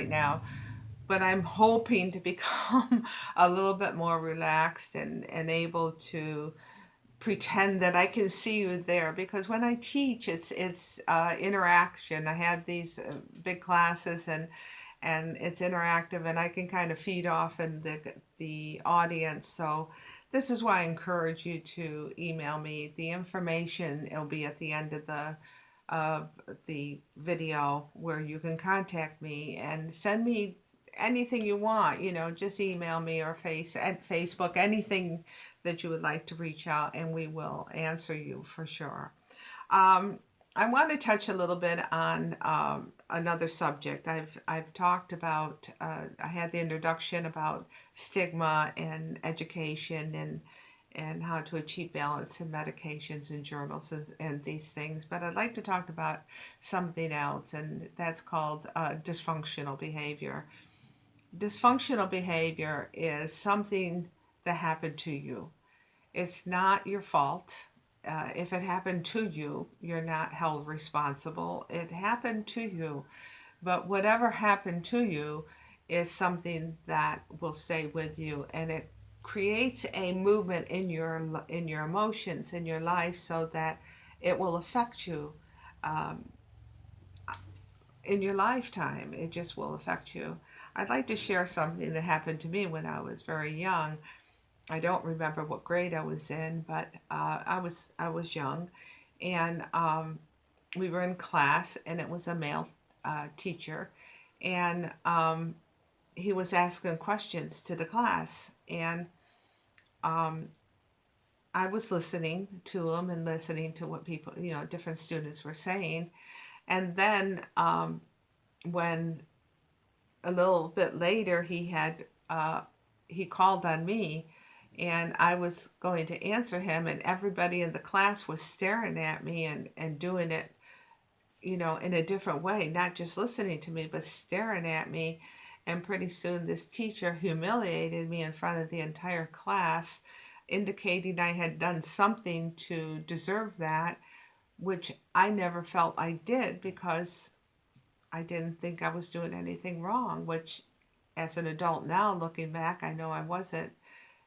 right now, but I'm hoping to become a little bit more relaxed and able to pretend that I can see you there, because when I teach, it's interaction. I have these big classes, and it's interactive, and I can kind of feed off in the audience. So this is why I encourage you to email me. The information will be at the end of the video where you can contact me and send me anything you want. Just email me or at Facebook, anything that you would like to reach out, and we will answer you for sure. Um, I want to touch a little bit on another subject. I've talked about. I had the introduction about stigma and education and how to achieve balance in medications and journals and these things. But I'd like to talk about something else, and that's called dysfunctional behavior. Dysfunctional behavior is something that happened to you. It's not your fault. If it happened to you, you're not held responsible. It happened to you. But whatever happened to you is something that will stay with you, and it creates a movement in your emotions in your life, so that it will affect you um, in your lifetime. It just will affect you. I'd like to share something that happened to me when I was very young. I don't remember what grade I was in, but I was young, and we were in class, and it was a male teacher, and he was asking questions to the class, and um, I was listening to him and listening to what people, different students were saying, and then when a little bit later he called on me, and I was going to answer him, and everybody in the class was staring at me and doing it, in a different way, not just listening to me, but staring at me. And pretty soon this teacher humiliated me in front of the entire class, indicating I had done something to deserve that, which I never felt I did, because I didn't think I was doing anything wrong, which as an adult now, looking back, I know I wasn't.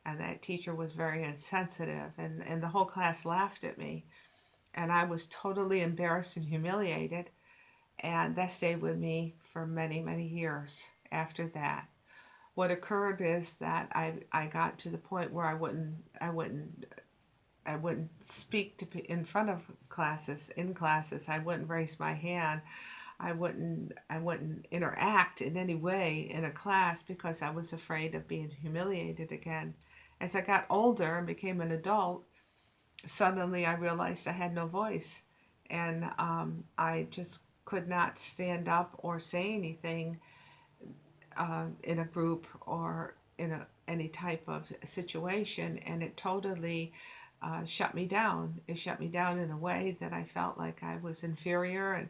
And that teacher was very insensitive, and the whole class laughed at me. And I was totally embarrassed and humiliated. And that stayed with me for many, many years after that. What occurred is that I got to the point where I wouldn't speak in front of classes, in classes. I wouldn't raise my hand. I wouldn't interact in any way in a class, because I was afraid of being humiliated again. As I got older and became an adult, suddenly I realized I had no voice, and I just could not stand up or say anything in a group or in any type of situation, and it totally shut me down. It shut me down in a way that I felt like I was inferior,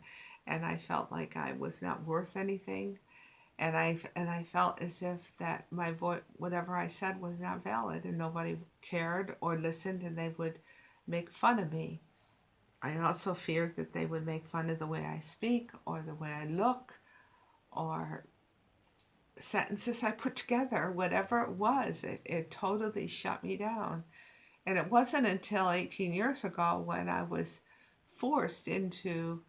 and I felt like I was not worth anything, and I felt as if that my voice, whatever I said, was not valid, and nobody cared or listened, and they would make fun of me. I also feared that they would make fun of the way I speak or the way I look or sentences I put together, whatever it was. It totally shut me down. And it wasn't until 18 years ago when I was forced into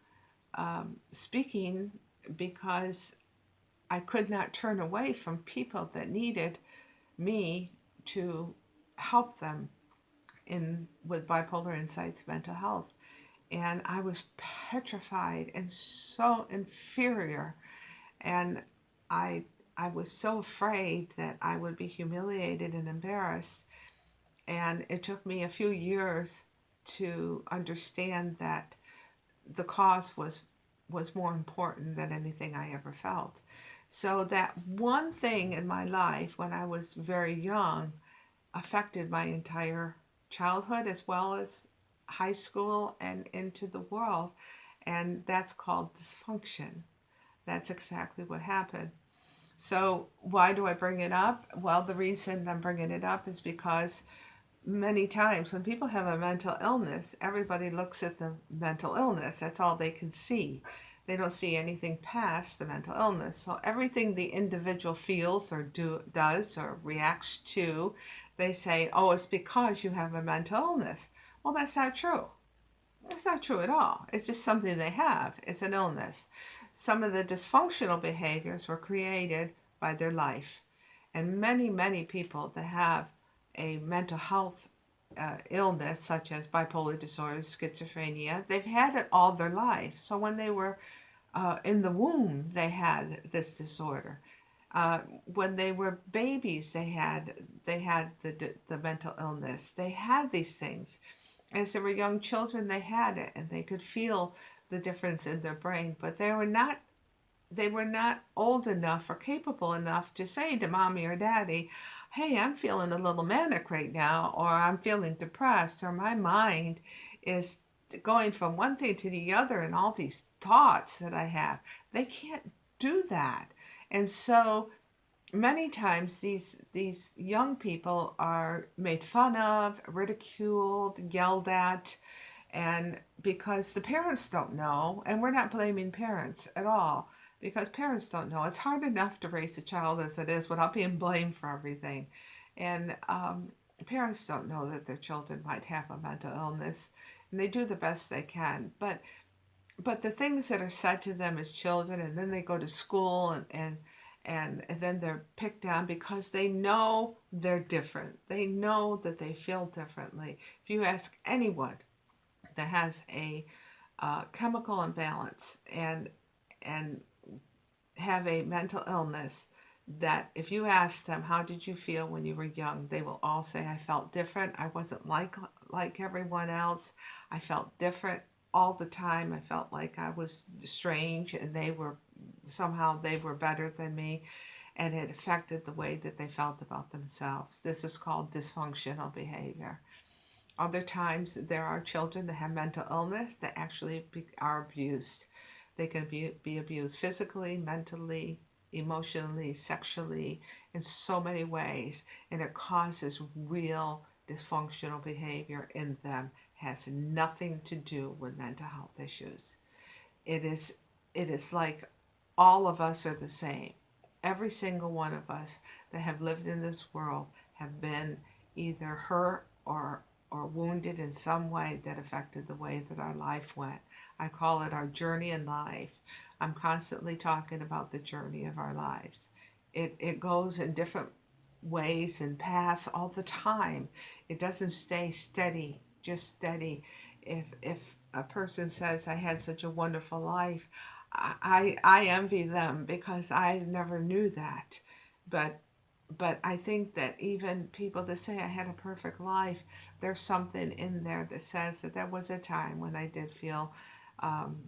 speaking, because I could not turn away from people that needed me to help them in with bipolar insights mental health. And I was petrified and so inferior, and I I was so afraid that I would be humiliated and embarrassed. And it took me a few years to understand that the cause was more important than anything I ever felt. So that one thing in my life when I was very young affected my entire childhood, as well as high school and into the world. And that's called dysfunction. That's exactly what happened. So, why do I bring it up? Well, the reason I'm bringing it up is because many times when people have a mental illness, everybody looks at the mental illness. That's all they can see. They don't see anything past the mental illness. So everything the individual feels or does or reacts to, they say, oh, it's because you have a mental illness. Well, that's not true. That's not true at all. It's just something they have. It's an illness. Some of the dysfunctional behaviors were created by their life. And many, many people that have a mental health illness, such as bipolar disorder, schizophrenia, they've had it all their life. So when they were in the womb, they had this disorder. When they were babies, they had the mental illness. They had these things. As they were young children, they had it, and they could feel the difference in their brain. But they were not old enough or capable enough to say to mommy or daddy, hey, I'm feeling a little manic right now, or I'm feeling depressed, or my mind is going from one thing to the other and all these thoughts that I have. They can't do that. And so many times these young people are made fun of, ridiculed, yelled at, and because the parents don't know, and we're not blaming parents at all, because parents don't know. It's hard enough to raise a child as it is without being blamed for everything. And parents don't know that their children might have a mental illness, and they do the best they can. But the things that are said to them as children, and then they go to school and then they're picked on because they know they're different. They know that they feel differently. If you ask anyone that has a chemical imbalance and have a mental illness, that if you ask them, how did you feel when you were young, they will all say, I felt different. I wasn't like everyone else. I felt different all the time. I felt like I was strange, and they were better than me, and it affected the way that they felt about themselves. This is called dysfunctional behavior. Other times, there are children that have mental illness that actually are abused. They can be abused physically, mentally, emotionally, sexually, in so many ways, and it causes real dysfunctional behavior in them. Has nothing to do with mental health issues. It is like all of us are the same. Every single one of us that have lived in this world have been either hurt or wounded in some way that affected the way that our life went. I call it our journey in life. I'm constantly talking about the journey of our lives. It goes in different ways and paths all the time. It doesn't stay steady, just steady. If a person says, I had such a wonderful life, I envy them because I never knew that. But but I think that even people that say I had a perfect life, there's something in there that says that there was a time when I did feel um,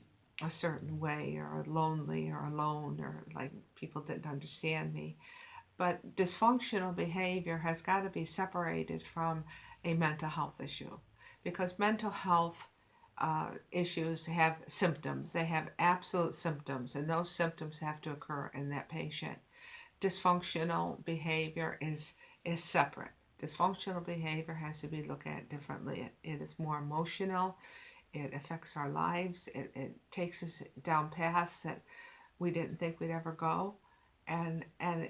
a certain way, or lonely, or alone, or like people didn't understand me. But dysfunctional behavior has got to be separated from a mental health issue, because mental health issues have symptoms. They have absolute symptoms, and those symptoms have to occur in that patient. Dysfunctional behavior is separate. Dysfunctional behavior has to be looked at differently. It is more emotional. It affects our lives. It takes us down paths that we didn't think we'd ever go, and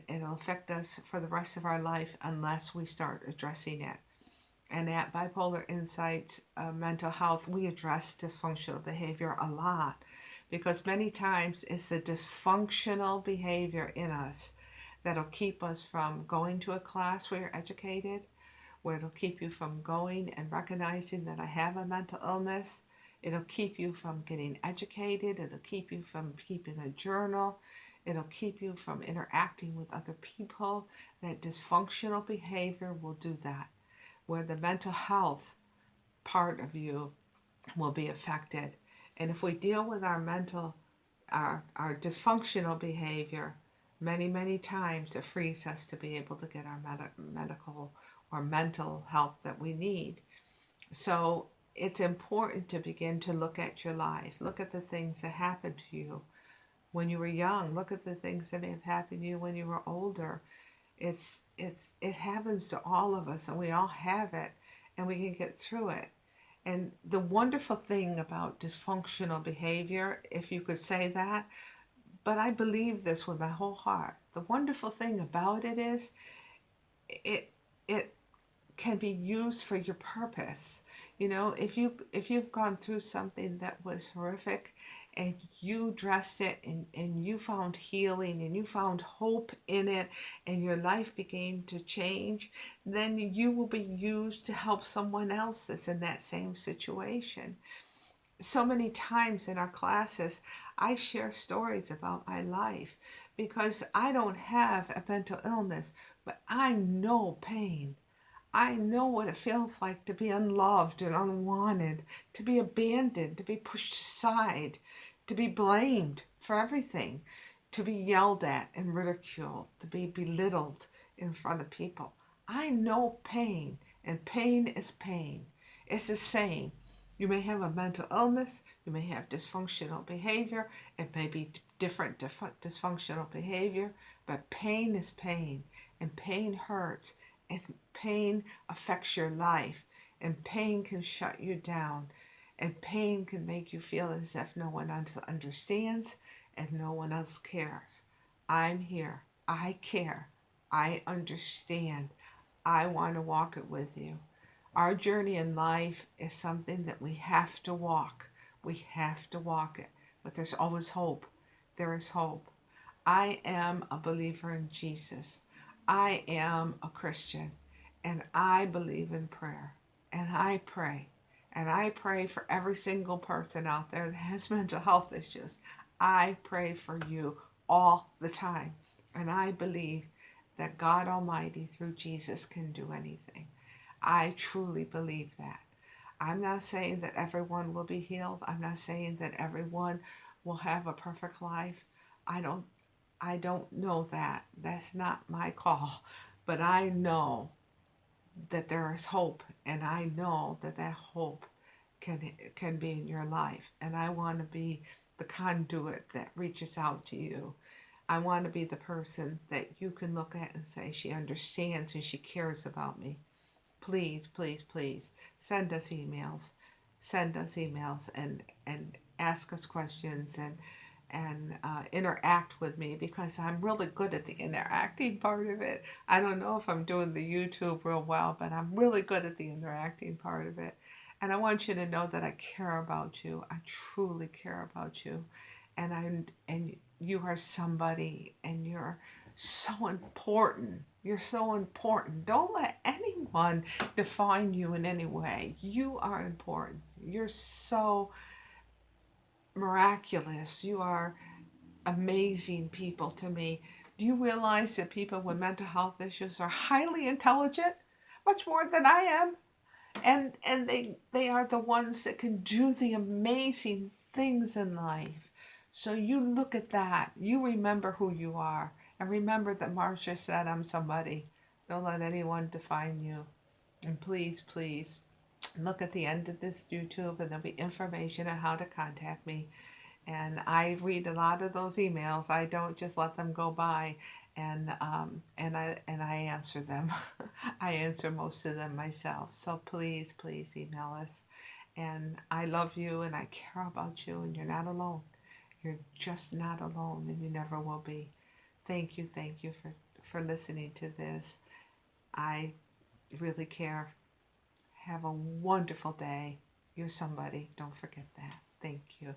it'll affect us for the rest of our life unless we start addressing it. And at Bipolar Insights Mental Health, we address dysfunctional behavior a lot, because many times it's the dysfunctional behavior in us that'll keep us from going to a class where you're educated, where it'll keep you from going and recognizing that I have a mental illness. It'll keep you from getting educated. It'll keep you from keeping a journal. It'll keep you from interacting with other people. That dysfunctional behavior will do that, where the mental health part of you will be affected. And if we deal with our dysfunctional behavior, many times it frees us to be able to get our medical or mental help that we need. So it's important to begin to look at your life. Look at the things that happened to you when you were young. Look at the things that may have happened to you when you were older. It happens to all of us, and we all have it, and we can get through it. And the wonderful thing about dysfunctional behavior, if you could say that, but I believe this with my whole heart. The wonderful thing about it is it it can be used for your purpose. You know, if you've gone through something that was horrific and you dressed it and you found healing and you found hope in it and your life began to change, then you will be used to help someone else that's in that same situation. So many times in our classes, I share stories about my life because I don't have a mental illness, but I know pain. I know what it feels like to be unloved and unwanted, to be abandoned, to be pushed aside, to be blamed for everything, to be yelled at and ridiculed, to be belittled in front of people. I know pain, and pain is pain. It's the same. You may have a mental illness, you may have dysfunctional behavior, it may be different dysfunctional behavior, but pain is pain, and pain hurts, and pain affects your life, and pain can shut you down, and pain can make you feel as if no one else understands and no one else cares. I'm here. I care. I understand. I want to walk it with you. Our journey in life is something that we have to walk. We have to walk it. But there's always hope. There is hope. I am a believer in Jesus. I am a Christian. And I believe in prayer. And I pray. And I pray for every single person out there that has mental health issues. I pray for you all the time. And I believe that God Almighty through Jesus can do anything. I truly believe that. I'm not saying that everyone will be healed. I'm not saying that everyone will have a perfect life. I don't I don't know that. That's not my call. But I know that there is hope, and I know that that hope can be in your life. And I want to be the conduit that reaches out to you. I want to be the person that you can look at and say, she understands and she cares about me. Please, please, please send us emails. Send us emails and ask us questions and interact with me, because I'm really good at the interacting part of it. I don't know if I'm doing the YouTube real well, but I'm really good at the interacting part of it. And I want you to know that I care about you. I truly care about you. And you are somebody, and you're so important. You're so important. Don't let anyone define you in any way. You are important. You're so miraculous. You are amazing people to me. Do you realize that people with mental health issues are highly intelligent? Much more than I am. And they are the ones that can do the amazing things in life. So you look at that. You remember who you are. And remember that Marcia said, I'm somebody. Don't let anyone define you. And please, please, look at the end of this YouTube, and there'll be information on how to contact me. And I read a lot of those emails. I don't just let them go by, and I answer them. I answer most of them myself. So please, please email us. And I love you, and I care about you, and you're not alone. You're just not alone, and you never will be. Thank you for listening to this. I really care. Have a wonderful day. You're somebody. Don't forget that. Thank you.